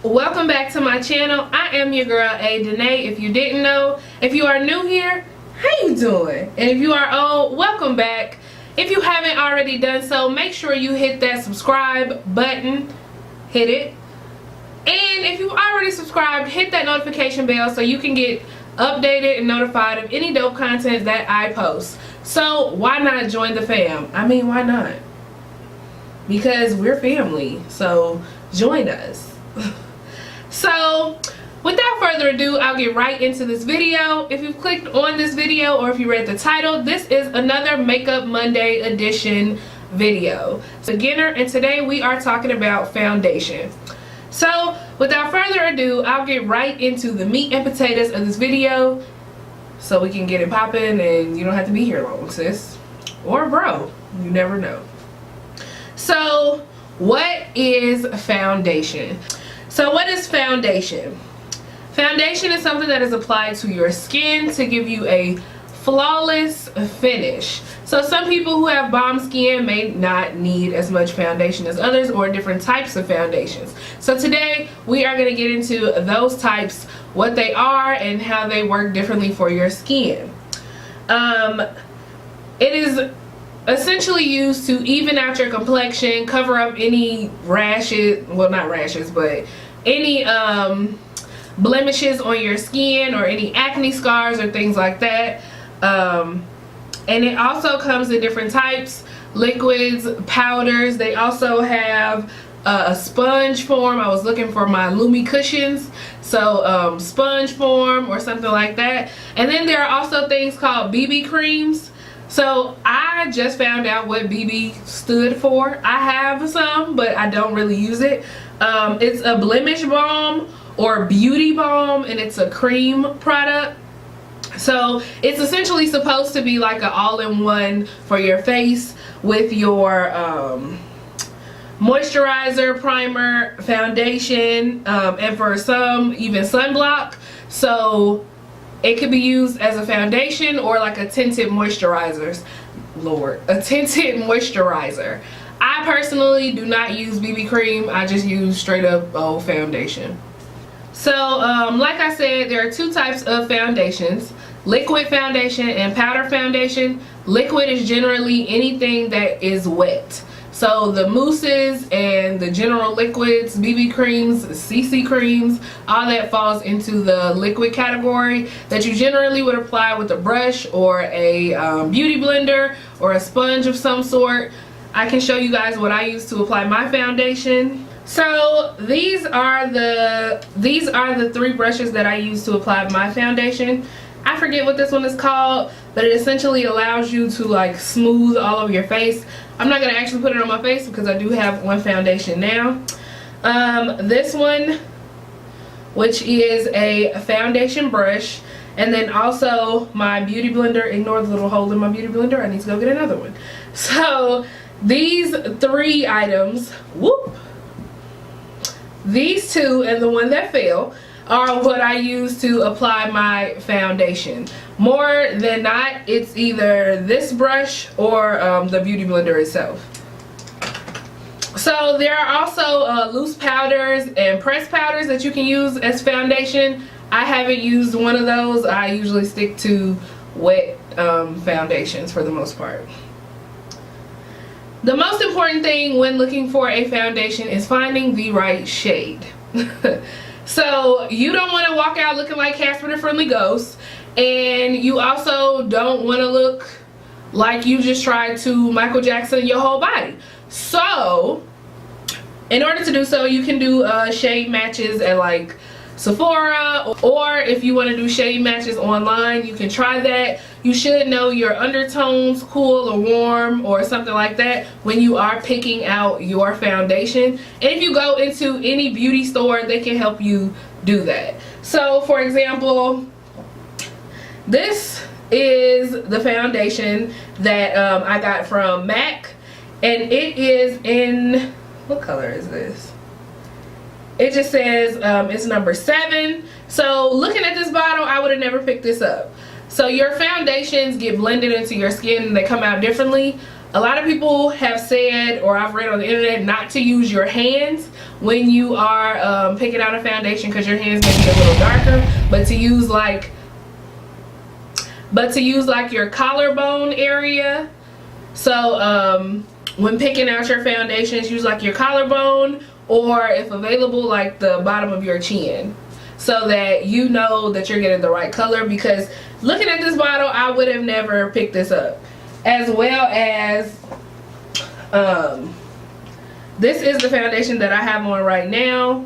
Welcome back to my channel. I am your girl A Danae. If you didn't know, if you are new here, how you doing? And if you are old, welcome back. If you haven't already done so, make sure you hit that subscribe button. Hit it. And if you've already subscribed, hit that notification bell so you can get updated and notified of any dope content that I post. So why not join the fam? I mean, why not? Because we're family, so join us. So without further ado, I'll get right into this video. If you've clicked on this video or if you read the title, this is another Makeup Monday edition video. Beginner, and today we are talking about foundation. So without further ado, I'll get right into the meat and potatoes of this video so we can get it popping and you don't have to be here long, sis. Or bro, you never know. So what is foundation? So what is foundation? Foundation is something that is applied to your skin to give you a flawless finish. So some people who have bomb skin may not need as much foundation as others, or different types of foundations. So today we are going to get into those types, what they are and how they work differently for your skin. It is essentially used to even out your complexion, cover up any rashes, well not rashes, but any blemishes on your skin or any acne scars or things like that. And it also comes in different types: liquids, powders. They also have a sponge form. I was looking for my Lumi cushions, so sponge form or something like that. And then there are also things called BB creams. So I just found out what BB stood for. I have some, but I don't really use it. It's a blemish balm or beauty balm, and it's a cream product. So it's essentially supposed to be like an all-in-one for your face with your moisturizer, primer, foundation, and for some even sunblock. So it could be used as a foundation or like a tinted moisturizer. Lord, a tinted moisturizer. I personally do not use BB cream. I just use straight up old foundation. So like I said, there are two types of foundations: liquid foundation and powder foundation. Liquid is generally anything that is wet. So the mousses and the general liquids, BB creams, CC creams, all that falls into the liquid category that you generally would apply with a brush or a beauty blender or a sponge of some sort. I can show you guys what I use to apply my foundation. So these are the three brushes that I use to apply my foundation. I forget what this one is called, but it essentially allows you to like smooth all over your face. I'm not going to actually put it on my face because I do have one foundation now. This one, which is a foundation brush, and then also my beauty blender. Ignore the little hole in my beauty blender. I need to go get another one. So these three items, whoop, these two and the one that fell are what I use to apply my foundation. More than not, it's either this brush or the beauty blender itself. So there are also loose powders and pressed powders that you can use as foundation. I haven't used one of those. I usually stick to wet foundations for the most part. The most important thing when looking for a foundation is finding the right shade. So you don't want to walk out looking like Casper the Friendly Ghost, and you also don't want to look like you just tried to Michael Jackson your whole body. So in order to do so, you can do shade matches at like Sephora, or if you want to do shade matches online, you can try that. You should know your undertones, cool or warm or something like that, when you are picking out your foundation. And if you go into any beauty store, they can help you do that. So for example, this is the foundation that I got from MAC, and it is in, what color is this? It just says it's number 7. So looking at this bottle, I would have never picked this up. So your foundations get blended into your skin and they come out differently. A lot of people have said, or I've read on the internet, not to use your hands when you are picking out a foundation because your hands may be a little darker, but to use like your collarbone area. So when picking out your foundations, use like your collarbone, or if available, like the bottom of your chin, so that you know that you're getting the right color. Because looking at this bottle, I would have never picked this up. As well as this is the foundation that I have on right now.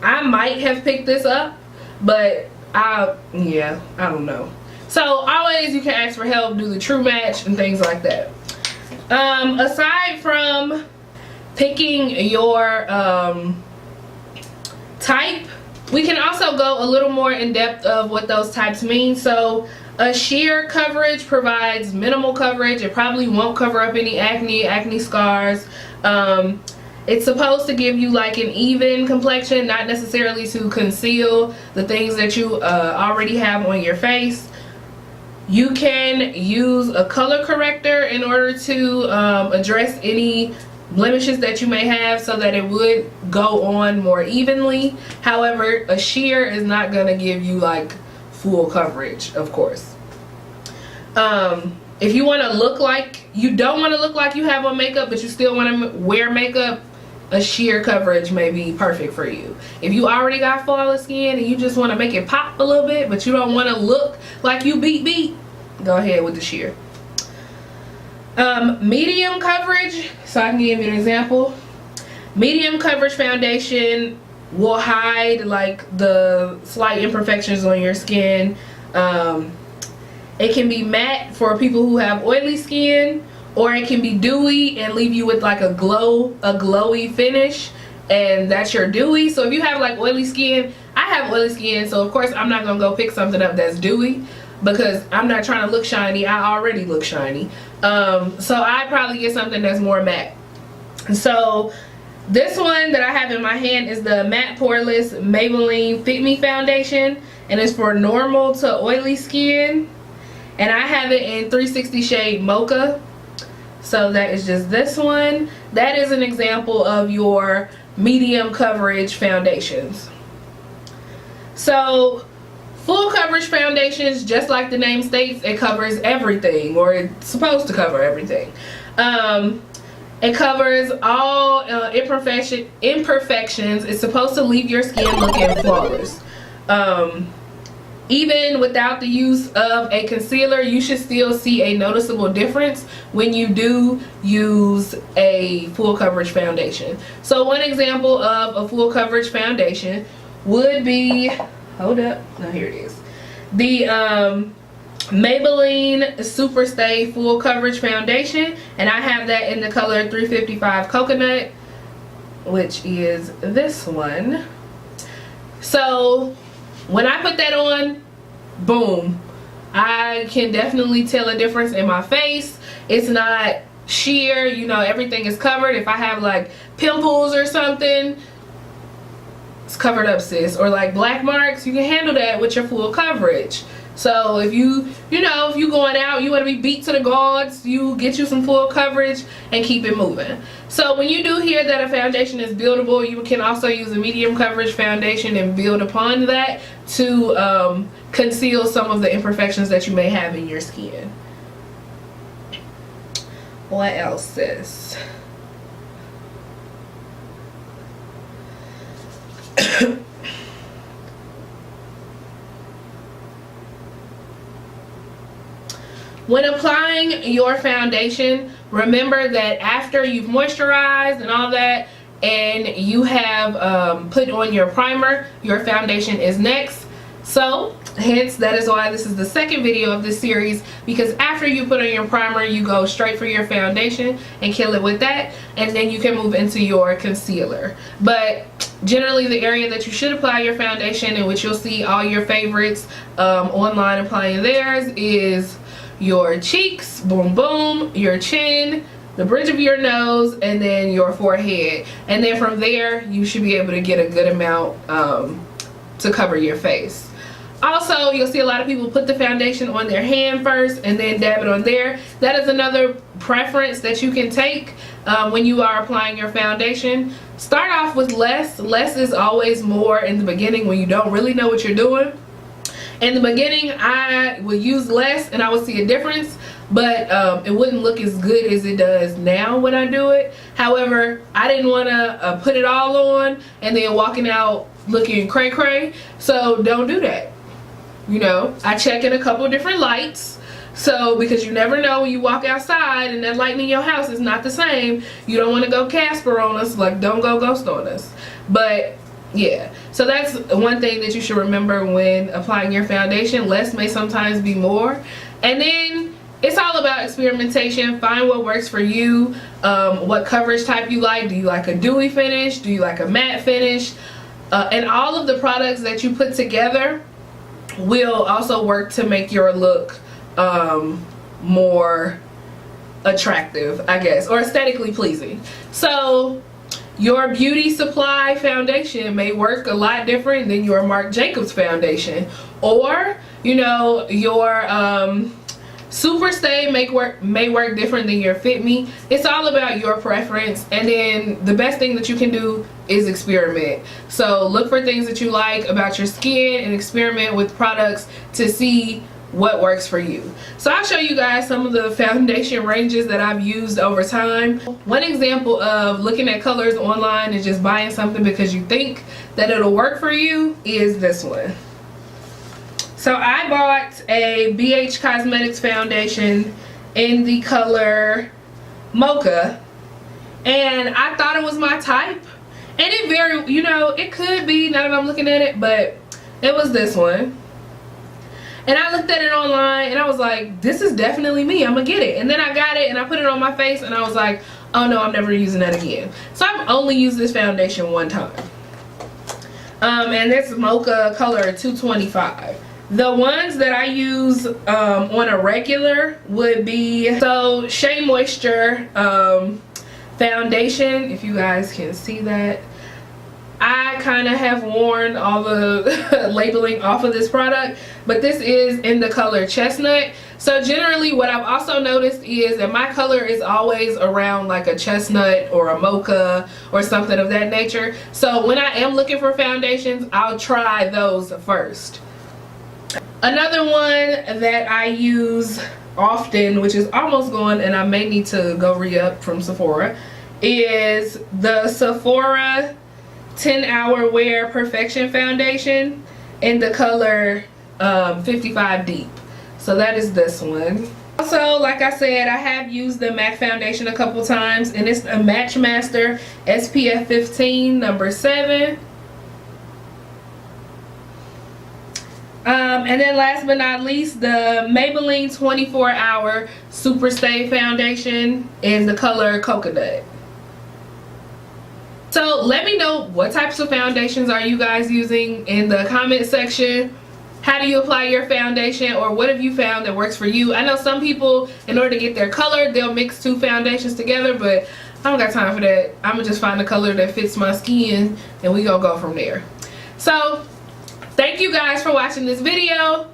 I might have picked this up, but I don't know. So always you can ask for help, do the true match and things like that. Aside from picking your type, we can also go a little more in depth of what those types mean. So a sheer coverage provides minimal coverage. It probably won't cover up any acne scars. It's supposed to give you like an even complexion, not necessarily to conceal the things that you already have on your face. You can use a color corrector in order to address any blemishes that you may have so that it would go on more evenly. However, a sheer is not going to give you like full coverage, of course. If you want to look like, you don't want to look like you have on makeup, but you still want to wear makeup, a sheer coverage may be perfect for you. If you already got flawless skin and you just want to make it pop a little bit, but you don't want to look like you beat, go ahead with the sheer. Medium coverage, so I can give you an example. Medium coverage foundation will hide like the slight imperfections on your skin. It can be matte for people who have oily skin, or it can be dewy and leave you with like a glowy finish, and that's your dewy. So if you have like oily skin, I have oily skin, so of course I'm not gonna go pick something up that's dewy because I'm not trying to look shiny. I already look shiny. So I probably get something that's more matte. So this one that I have in my hand is the Matte Poreless Maybelline Fit Me Foundation, and it's for normal to oily skin, and I have it in 360 shade Mocha. So that is just this one. That is an example of your medium coverage foundations. So full coverage foundations, just like the name states, it covers everything, or it's supposed to cover everything. It covers all imperfections. It's supposed to leave your skin looking flawless. Even without the use of a concealer, you should still see a noticeable difference when you do use a full coverage foundation. So one example of a full coverage foundation would be, hold up, no, here it is. The Maybelline Superstay Full Coverage Foundation, and I have that in the color 355 Coconut, which is this one. So when I put that on, boom, I can definitely tell a difference in my face. It's not sheer, you know, everything is covered. If I have like pimples or something, it's covered up, sis. Or like black marks, you can handle that with your full coverage. So if you going out, you want to be beat to the gods, you get you some full coverage and keep it moving. So when you do hear that a foundation is buildable, you can also use a medium coverage foundation and build upon that to conceal some of the imperfections that you may have in your skin. What else, sis? When applying your foundation, remember that after you've moisturized and all that, and you have put on your primer, your foundation is next. So hence, that is why this is the second video of this series, because after you put on your primer, you go straight for your foundation and kill it with that, and then you can move into your concealer. But generally, the area that you should apply your foundation, in which you'll see all your favorites online applying theirs, is your cheeks, boom boom, your chin, the bridge of your nose, and then your forehead. And then from there, you should be able to get a good amount to cover your face. Also, you'll see a lot of people put the foundation on their hand first and then dab it on there. That is another preference that you can take when you are applying your foundation. Start off with less. Less is always more in the beginning when you don't really know what you're doing. In the beginning, I would use less and I would see a difference, but it wouldn't look as good as it does now when I do it. However, I didn't want to put it all on and then walking out looking cray cray, so don't do that. You know, I check in a couple different lights, so because you never know when you walk outside and that light in your house is not the same. You don't want to go Casper on us, like don't go ghost on us. But yeah, so that's one thing that you should remember when applying your foundation. Less may sometimes be more. And then it's all about experimentation. Find what works for you, what coverage type you like. Do you like a dewy finish? Do you like a matte finish? And all of the products that you put together will also work to make your look more attractive, I guess, or aesthetically pleasing. So your Beauty Supply foundation may work a lot different than your Marc Jacobs foundation, or you know, your Superstay may work different than your Fit Me. It's all about your preference, and then the best thing that you can do is experiment. So look for things that you like about your skin and experiment with products to see what works for you. So I'll show you guys some of the foundation ranges that I've used over time. One example of looking at colors online and just buying something because you think that it'll work for you is this one. So I bought a BH Cosmetics foundation in the color Mocha, and I thought it was my type, and it very, you know, it could be now that I'm looking at it, but it was this one. And I looked at it online and I was like, this is definitely me, I'm gonna get it. And then I got it and I put it on my face and I was like, oh no, I'm never using that again. So I've only used this foundation one time. And this Mocha color 225. The ones that I use on a regular would be, so Shea Moisture foundation, if you guys can see that. I kind of have worn all the labeling off of this product, but this is in the color Chestnut. So generally what I've also noticed is that my color is always around like a chestnut or a mocha or something of that nature. So when I am looking for foundations, I'll try those first. Another one that I use often, which is almost gone and I may need to go re-up from Sephora, is the Sephora 10-Hour Wear Perfection foundation in the color 55 Deep. So that is this one. Also, like I said, I have used the MAC foundation a couple times, and it's a Match Master SPF 15 number 7. And then last but not least, the Maybelline 24-Hour Super Stay foundation in the color Coconut. So let me know what types of foundations are you guys using in the comment section. How do you apply your foundation, or what have you found that works for you? I know some people, in order to get their color, they'll mix two foundations together, but I don't got time for that. I'm gonna just find a color that fits my skin and we gonna go from there. So thank you guys for watching this video.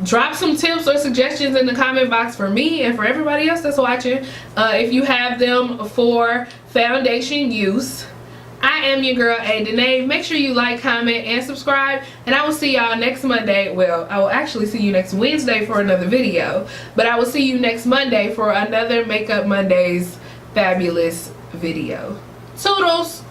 Drop some tips or suggestions in the comment box for me and for everybody else that's watching, if you have them for foundation use. I am your girl A Danae. Make sure you like, comment, and subscribe, and I will see y'all next Monday. Well, I will actually see you next Wednesday for another video, but I will see you next Monday for another Makeup Mondays fabulous video. Toodles!